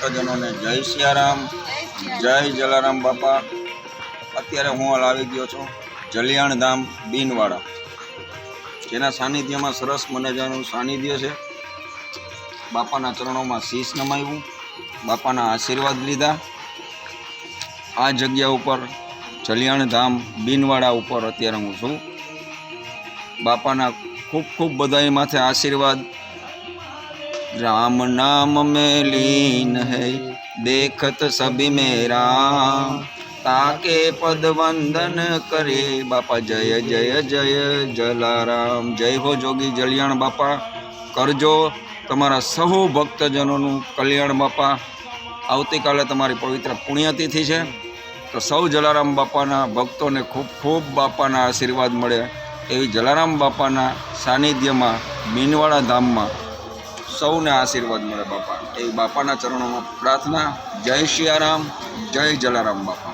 ભક્તજનોને જય સિયારામ, જય જલારામ બાપા। અત્યારે હું હાલ આવી ગયો છું જલિયાણ ધામ બીનવાડા, જેના સાનિધ્યમાં સરસ મજાનું સાનિધ્ય છે। બાપાના ચરણોમાં શીશ નમાવ્યું, બાપાના આશીર્વાદ લીધા। આ જગ્યા ઉપર જલિયાણ ધામ બીનવાડા ઉપર અત્યારે હું છું। બાપાના ખૂબ ખૂબ બધાઈ માથે આશીર્વાદ। राम नाम में लीन है देखत सभी मेरा, ताके पद वंदन करे बापा जय जय जय जलाराम। जय हो जोगी जलियाण बापा, करजो तमारा सहु भक्तजनों कल्याण बापा। आवती काले तमारी पवित्र पुण्यतिथि है, तो सौ जलाराम बापाना भक्तों खूब खूब बापाना आशीर्वाद मळे एवी जलाराम बापाना सानिध्य में बीनवाड़ा धाम में सौने आशीर्वाद मळे बापा। ए बापाना चरणों में प्रार्थना। जय सियाराम, जय जलाराम बापा।